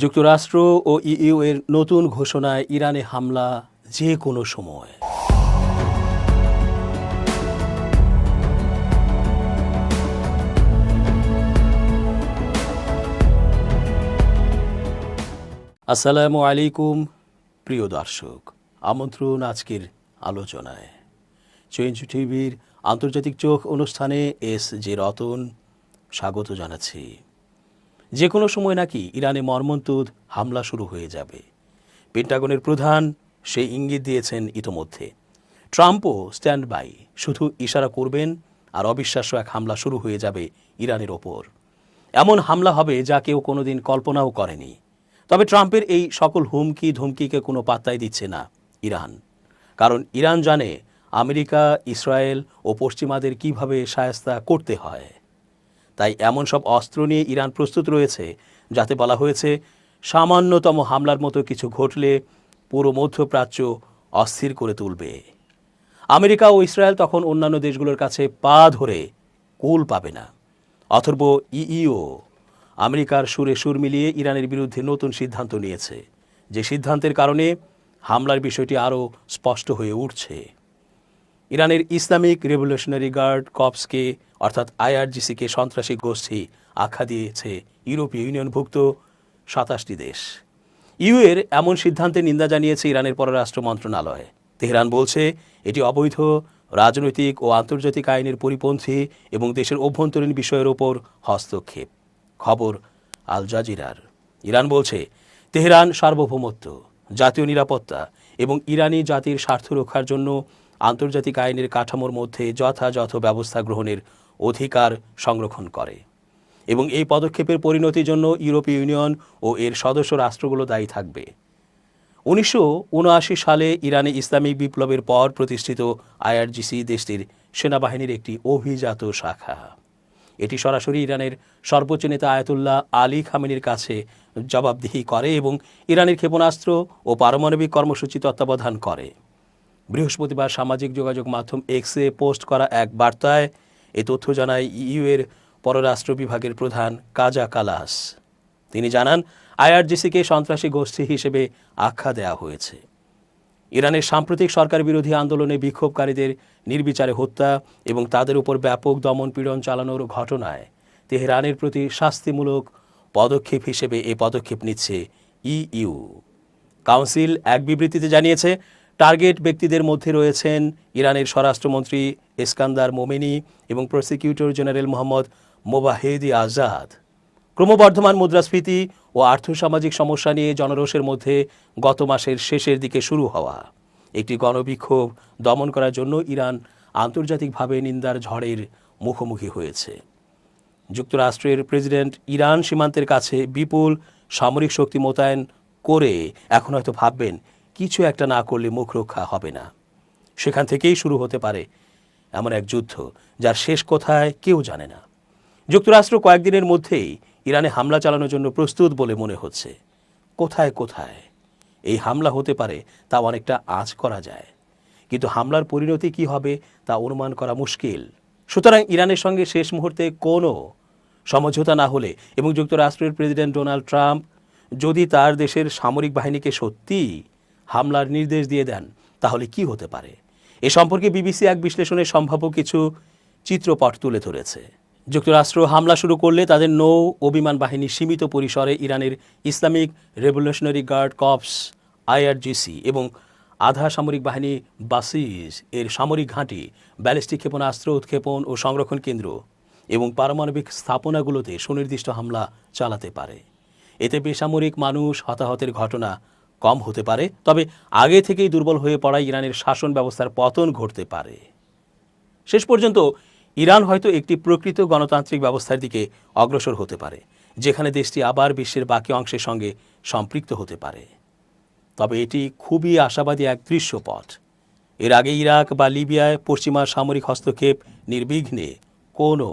যুক্তরাষ্ট্র ও ইইউ এর নতুন ঘোষণায় ইরানে হামলা যে কোনো সময়। আসসালামু আলাইকুম প্রিয় দর্শক, আমন্ত্রণ আজকের আলোচনায়। চেঞ্জ টিভির আন্তর্জাতিক চোখ অনুষ্ঠানে এস জে রতন স্বাগত জানাচ্ছি। যে কোনো সময় নাকি ইরানে মর্মন্তুদ হামলা শুরু হয়ে যাবে। পেন্টাগনের প্রধান সেই ইঙ্গিত দিয়েছেন ইতোমধ্যে। ট্রাম্পও স্ট্যান্ড বাই, শুধু ইশারা করবেন আর অবিশ্বাস্য এক হামলা শুরু হয়ে যাবে ইরানের ওপর। এমন হামলা হবে যা কেউ কোনোদিন কল্পনাও করেনি। তবে ট্রাম্পের এই সকল হুমকি ধমকিকে কোনো পাত্তাই দিচ্ছে না ইরান, কারণ ইরান জানে আমেরিকা, ইসরায়েল ও পশ্চিমাদের কিভাবে শায়েস্তা করতে হয়। তাই এমন সব অস্ত্র নিয়ে ইরান প্রস্তুত রয়েছে, যাতে বলা হয়েছে সামান্যতম হামলার মতো কিছু ঘটলে পুরো মধ্যপ্রাচ্য অস্থির করে তুলবে। আমেরিকা ও ইসরায়েল তখন অন্যান্য দেশগুলোর কাছে পা ধরে কুল পাবে না। অথর্ব ইইউ আমেরিকার সুরে সুর মিলিয়ে ইরানের বিরুদ্ধে নতুন সিদ্ধান্ত নিয়েছে, যে সিদ্ধান্তের কারণে হামলার বিষয়টি আরও স্পষ্ট হয়ে উঠছে। ইরানের ইসলামিক রেভলিউশনারি গার্ড কর্পসকে অর্থাৎ আইআরজিসিকে সন্ত্রাসী গোষ্ঠী আখ্যা দিয়েছে ইউরোপীয় ইউনিয়নভুক্ত ২৭টি দেশ। ইউ এর এমন সিদ্ধান্তের নিন্দা জানিয়েছে ইরানের পররাষ্ট্র মন্ত্রণালয়। তেহরান বলছে এটি অবৈধ, রাজনৈতিক ও আন্তর্জাতিক আইনের পরিপন্থী এবং দেশের অভ্যন্তরীণ বিষয়ের ওপর হস্তক্ষেপ। খবর আল জাজিরার। ইরান বলছে তেহরান সার্বভৌমত্ব, জাতীয় নিরাপত্তা এবং ইরানি জাতির স্বার্থ রক্ষার জন্য আন্তর্জাতিক আইনের কাঠামোর মধ্যে যথাযথ ব্যবস্থা গ্রহণের অধিকার সংরক্ষণ করে এবং এই পদক্ষেপের পরিণতির জন্য ইউরোপীয় ইউনিয়ন ও এর সদস্য রাষ্ট্রগুলো দায়ী থাকবে। ১৯৭৯ সালে ইরানে ইসলামিক বিপ্লবের পর প্রতিষ্ঠিত আইআরজিসি দেশটির সেনাবাহিনীর একটি অভিজাত শাখা। এটি সরাসরি ইরানের সর্বোচ্চ নেতা আয়াতুল্লাহ আলী খামেনির কাছে জবাবদিহি করে এবং ইরানের ক্ষেপণাস্ত্র ও পারমাণবিক কর্মসূচি তত্ত্বাবধান করে। বৃহস্পতিবার সামাজিক যোগাযোগ মাধ্যম এক্সে পোস্ট করা এক বার্তায় এ তথ্য জানায় ইইউ এর পররাষ্ট্র বিভাগের প্রধান কাজা কালাস। তিনি জানান, আইআরজিসিকে সন্ত্রাসী গোষ্ঠী হিসেবে আখ্যা দেওয়া হয়েছে। ইরানের সাম্প্রতিক সরকার বিরোধী আন্দোলনে বিক্ষোভকারীদের নির্বিচারে হত্যা এবং তাদের উপর ব্যাপক দমনপীড়ন চালানোর ঘটনায় তেহরানের প্রতি শাস্তিমূলক পদক্ষেপ হিসেবে এ পদক্ষেপ নিচ্ছে ইইউ। কাউন্সিল এক বিবৃতিতে জানিয়েছে, টার্গেট ব্যক্তিদের মধ্যে রয়েছেন ইরানের স্বরাষ্ট্রমন্ত্রী ইস্কান্দার মোমেনি এবং প্রসিকিউটর জেনারেল মোহাম্মদ মোবাহেদি আজাদ। ক্রমবর্ধমান মুদ্রাস্ফীতি ও আর্থসামাজিক সমস্যা নিয়ে জনরোষের মধ্যে গত মাসের শেষের দিকে শুরু হওয়া একটি গণবিক্ষোভ দমন করার জন্য ইরান আন্তর্জাতিকভাবে নিন্দার ঝড়ের মুখোমুখি হয়েছে। যুক্তরাষ্ট্রের প্রেসিডেন্ট ইরান সীমান্তের কাছে বিপুল সামরিক শক্তি মোতায়েন করে এখন হয়তো ভাববেন কিছু একটা না করলে মুখ রক্ষা হবে না। সেখান থেকেই শুরু হতে পারে এমন এক যুদ্ধ যার শেষ কোথায় কেউ জানে না। যুক্তরাষ্ট্র কয়েকদিনের মধ্যেই ইরানে হামলা চালানোর জন্য প্রস্তুত বলে মনে হচ্ছে। কোথায় কোথায় এই হামলা হতে পারে তা অনেকটা আঁচ করা যায়, কিন্তু হামলার পরিণতি কী হবে তা অনুমান করা মুশকিল। সুতরাং ইরানের সঙ্গে শেষ মুহূর্তে কোনো সমঝোতা না হলে এবং যুক্তরাষ্ট্রের প্রেসিডেন্ট ডোনাল্ড ট্রাম্প যদি তার দেশের সামরিক বাহিনীকে সত্যিই হামলার নির্দেশ দিয়ে দেন, তাহলে কি হতে পারে এ সম্পর্কে বিবিসি এক বিশ্লেষণে সম্ভাব্য কিছু চিত্রপট তুলে ধরেছে। যুক্তরাষ্ট্র হামলা শুরু করলে তাদের নৌ ও বিমান বাহিনী সীমিত পরিসরে ইরানের Islamic revolutionary guard corps IRGC এবং আধা সামরিক বাহিনী বাসিস এর সামরিক ঘাঁটি, ব্যালিস্টিক ক্ষেপণাস্ত্র উৎক্ষেপণ ও সংরক্ষণ কেন্দ্র এবং পারমাণবিক স্থাপনাগুলোতে সুনির্দিষ্ট হামলা চালাতে পারে। এতে বেসামরিক মানুষ হতাহতের ঘটনা কম হতে পারে, তবে আগে থেকেই দুর্বল হয়ে পড়া ইরানের শাসন ব্যবস্থার পতন ঘটতে পারে। শেষ পর্যন্ত ইরান হয়তো একটি প্রকৃত গণতান্ত্রিক ব্যবস্থার দিকে অগ্রসর হতে পারে, যেখানে দেশটি আবার বিশ্বের বাকি অংশের সঙ্গে সম্পৃক্ত হতে পারে। তবে এটি খুবই আশাবাদী এক দৃশ্যপট। এর আগে ইরাক বা লিবিয়ায় পশ্চিমা সামরিক হস্তক্ষেপ নির্বিঘ্নে কোনো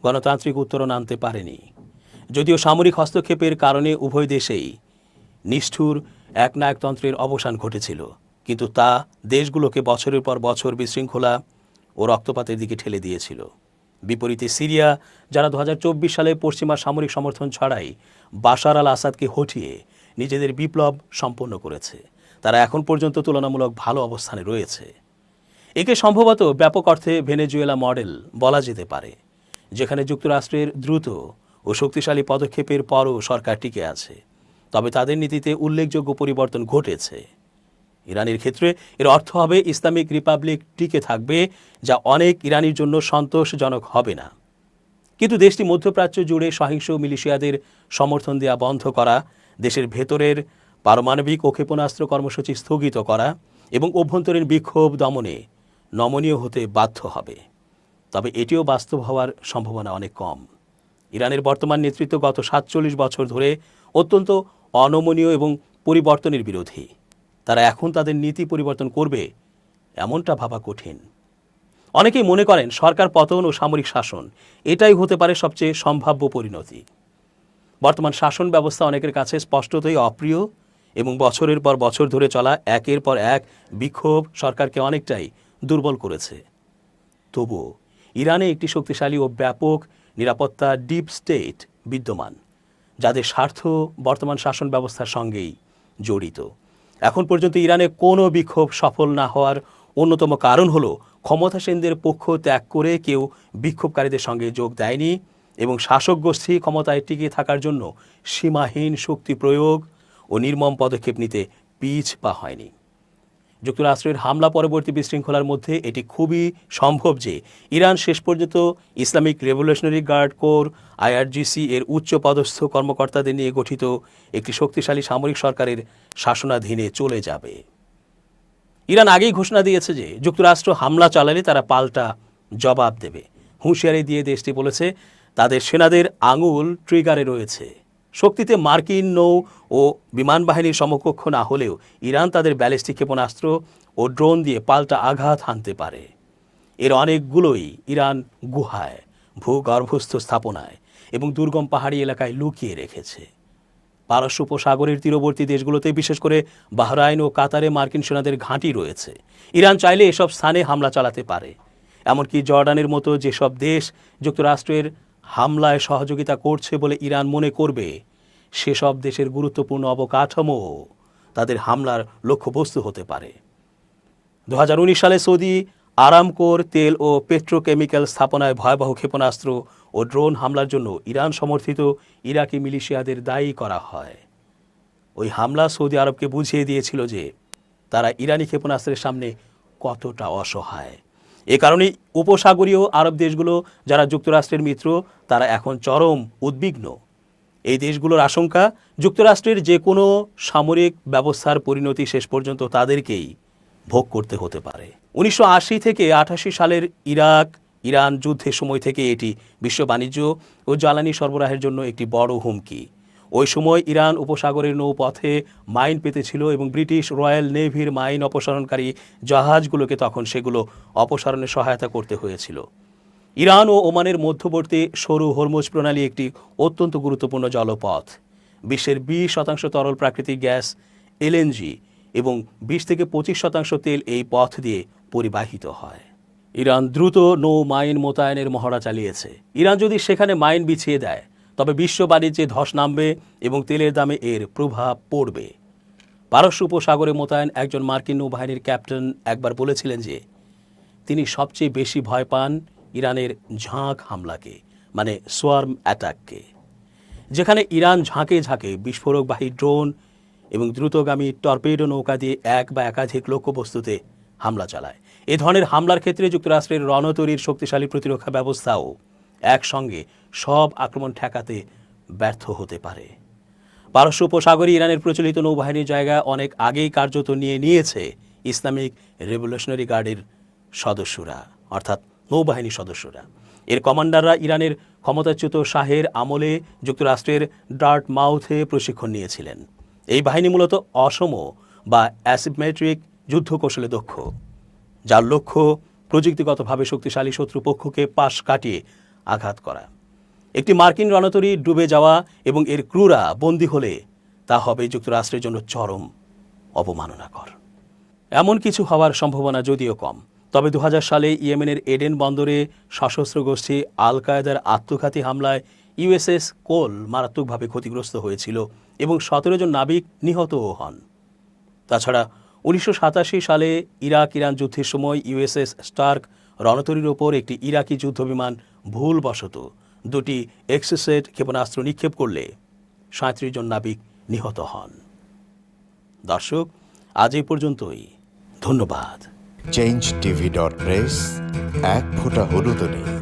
গণতান্ত্রিক উত্তরণ আনতে পারেনি। যদিও সামরিক হস্তক্ষেপের কারণে উভয় দেশেই নিষ্ঠুর একনায়কতন্ত্রের অবসান ঘটেছিল, কিন্তু তা দেশগুলোকে বছরের পর বছর বিশৃঙ্খলা ও রক্তপাতের দিকে ঠেলে দিয়েছিল। বিপরীতে সিরিয়া, যারা 2024 সালে পশ্চিমা সামরিক সমর্থন ছাড়াই বাশার আল আসাদকে হটিয়ে নিজেদের বিপ্লব সম্পন্ন করেছে, তারা এখন পর্যন্ত তুলনামূলক ভালো অবস্থানে রয়েছে। একে সম্ভবত ব্যাপক অর্থে ভেনেজুয়েলা মডেল বলা যেতে পারে, যেখানে যুক্তরাষ্ট্রের দ্রুত ও শক্তিশালী পদক্ষেপের পরও সরকার টিকে আছে, তবে তাদের নীতিতে উল্লেখযোগ্য পরিবর্তন ঘটেছে। ইরানের ক্ষেত্রে এর অর্থ হবে ইসলামিক রিপাবলিক টিকে থাকবে, যা অনেক ইরানির জন্য সন্তোষজনক হবে না। কিন্তু দেশটি মধ্যপ্রাচ্য জুড়ে সহিংস মিলিশিয়াদের সমর্থন দেওয়া বন্ধ করা, দেশের ভেতরের পারমাণবিক ও ক্ষেপণাস্ত্র কর্মসূচি স্থগিত করা এবং অভ্যন্তরীণ বিক্ষোভ দমনে নমনীয় হতে বাধ্য হবে। তবে এটিও বাস্তব হওয়ার সম্ভাবনা অনেক কম। ইরানের বর্তমান নেতৃত্ব গত 47 বছর ধরে অত্যন্ত অনমনীয় এবং পরিবর্তনের বিরোধী। তারা এখন তাদের নীতি পরিবর্তন করবে এমনটা ভাবা কঠিন। অনেকেই মনে করেন সরকার পতন ও সামরিক শাসন এটাই হতে পারে সবচেয়ে সম্ভাব্য পরিণতি। বর্তমান শাসন ব্যবস্থা অনেকের কাছে স্পষ্টতই অপ্রিয় এবং বছরের পর বছর ধরে চলা একের পর এক বিক্ষোভ সরকারকে অনেকটাই দুর্বল করেছে। তবুও ইরানে একটি শক্তিশালী ও ব্যাপক নিরাপত্তা ডিপ স্টেট বিদ্যমান, যাদের স্বার্থ বর্তমান শাসন ব্যবস্থার সঙ্গেই জড়িত। এখন পর্যন্ত ইরানে কোনো বিক্ষোভ সফল না হওয়ার অন্যতম কারণ হলো ক্ষমতাসীনদের পক্ষ ত্যাগ করে কেউ বিক্ষোভকারীদের সঙ্গে যোগ দেয়নি এবং শাসক গোষ্ঠী ক্ষমতায় টিকে থাকার জন্য সীমাহীন শক্তি প্রয়োগ ও নির্মম পদক্ষেপ নিতে পিছ পা হয়নি। যুক্তরাষ্ট্রের হামলা পরবর্তী বিশৃঙ্খলার মধ্যে এটি খুবই সম্ভব যে ইরান শেষ পর্যন্ত Islamic revolutionary guard corps IRGC এর উচ্চ পদস্থ কর্মকর্তাদের নিয়ে গঠিত একটি শক্তিশালী সামরিক সরকারের শাসনাধীনে চলে যাবে। ইরান আগেই ঘোষণা দিয়েছে যে যুক্তরাষ্ট্র হামলা চালালে তারা পাল্টা জবাব দেবে। হুঁশিয়ারি দিয়ে দেশটি বলেছে তাদের সেনাদের আঙুল ট্রিগারে রয়েছে। শক্তিতে মার্কিন নৌ ও বিমান বাহিনীর সমকক্ষ না হলেও ইরান তাদের ব্যালিস্টিক ক্ষেপণাস্ত্র ও ড্রোন দিয়ে পাল্টা আঘাত হানতে পারে। এর অনেকগুলোই ইরান গুহায়, ভূগর্ভস্থ স্থাপনায় এবং দুর্গম পাহাড়ি এলাকায় লুকিয়ে রেখেছে। পারস্য উপসাগরের তীরবর্তী দেশগুলোতে, বিশেষ করে বাহরাইন ও কাতারে মার্কিন সেনাদের ঘাঁটি রয়েছে। ইরান চাইলে এসব স্থানে হামলা চালাতে পারে। এমনকি জর্ডানের মতো যেসব দেশ যুক্তরাষ্ট্রের হামলায় সহযোগিতা করছে বলে ইরান মনে করবে, সেসব দেশের গুরুত্বপূর্ণ অবকাঠামো তাদের হামলার লক্ষ্যবস্তু হতে পারে। 2019 সালে সৌদি আরামকোর তেল ও পেট্রোকেমিক্যাল স্থাপনায় ভয়াবহ ক্ষেপণাস্ত্র ও ড্রোন হামলার জন্য ইরান সমর্থিত ইরাকি মিলিশিয়াদের দায়ী করা হয়। ওই হামলা সৌদি আরবকে বুঝিয়ে দিয়েছিল যে তারা ইরানি ক্ষেপণাস্ত্রের সামনে কতটা অসহায়। এ কারণেই উপসাগরীয় আরব দেশগুলো, যারা যুক্তরাষ্ট্রের মিত্র, তারা এখন চরম উদ্বিগ্ন। এই দেশগুলোর আশঙ্কা যুক্তরাষ্ট্রের যে কোনো সামরিক ব্যবস্থার পরিণতি শেষ পর্যন্ত তাদেরকেই ভোগ করতে হতে পারে। 1980 থেকে 88 সালের ইরান যুদ্ধের সময় থেকে এটি বিশ্ব বাণিজ্য ও জ্বালানি সরবরাহের জন্য একটি বড় হুমকি। ওই সময় ইরান উপসাগরের নৌপথে মাইন পেতেছিল এবং ব্রিটিশ রয়্যাল নেভির মাইন অপসারণকারী জাহাজগুলোকে তখন সেগুলো অপসারণে সহায়তা করতে হয়েছিল। ইরান ও ওমানের মধ্যবর্তী সরু হরমুজ প্রণালী একটি অত্যন্ত গুরুত্বপূর্ণ জলপথ। বিশ্বের 20% তরল প্রাকৃতিক গ্যাস এলএনজি এবং 20 থেকে 25% তেল এই পথ দিয়ে পরিবাহিত হয়। ইরান দ্রুত নৌ মাইন মোতায়েনের মহড়া চালিয়েছে। ইরান যদি সেখানে মাইন বিছিয়ে দেয়, তবে বিশ্ব বাণিজ্যে ধস নামবে এবং তেলের দামে এর প্রভাব পড়বে। পারস্য উপসাগরে মোতায়েন একজন মার্কিন নৌবাহিনীর ক্যাপ্টেন একবার বলেছিলেন যে তিনি সবচেয়ে বেশি ভয় পান ইরানের ঝাঁক হামলাকে, মানে সোয়ার্ম অ্যাটাককে, যেখানে ইরান ঝাঁকে ঝাঁকে বিস্ফোরকবাহী ড্রোন এবং দ্রুতগামী টর্পেডো নৌকা দিয়ে এক বা একাধিক লক্ষ্যবস্তুতে হামলা চালায়। এ ধরনের হামলার ক্ষেত্রে যুক্তরাষ্ট্রের রণতরীর শক্তিশালী প্রতিরক্ষা ব্যবস্থাও একসঙ্গে সব আক্রমণ ঠেকাতে ব্যর্থ হতে পারে। পারস্য উপসাগরে ইরানের প্রচলিত নৌবাহিনীর জায়গা অনেক আগেই কার্যত নিয়েছে ইসলামিক রেভলিউশনারি গার্ডের সদস্যরা, অর্থাৎ নৌবাহিনীর সদস্যরা। এর কমান্ডাররা ইরানের ক্ষমতাচ্যুত শাহের আমলে যুক্তরাষ্ট্রের ডার্টমাউথে প্রশিক্ষণ নিয়েছিলেন। এই বাহিনী মূলত অসম বা অ্যাসিমেট্রিক যুদ্ধ কৌশলে দক্ষ, যার লক্ষ্য প্রযুক্তিগতভাবে শক্তিশালী শত্রুপক্ষকে পাশ কাটিয়ে আঘাত করা। একটি মার্কিন রণতরী ডুবে যাওয়া এবং এর ক্রুরা বন্দী হলে তা হবে যুক্তরাষ্ট্রের জন্য চরম অবমাননাকর। এমন কিছু হওয়ার সম্ভাবনা যদিও কম, তবে 2000 সালে ইয়েমেনের এডেন বন্দরে সশস্ত্র গোষ্ঠী আল কায়েদার আত্মঘাতী হামলায় ইউএসএস কোল মারাত্মকভাবে ক্ষতিগ্রস্ত হয়েছিল এবং 17 জন নাবিক নিহতও হন। তাছাড়া 1987 সালে ইরাক-ইরান যুদ্ধের সময় ইউএসএস স্টার্ক রণতরীর ওপর একটি ইরাকি যুদ্ধবিমান ভুলবশত 2টি এক্সেসেট ক্ষেপণাস্ত্র নিক্ষেপ করলে 37 জন নাবিক নিহত হন। দর্শক, আজ এই পর্যন্তই। ধন্যবাদ। change tv.press, এক ফোঁটা হলুদও নেই।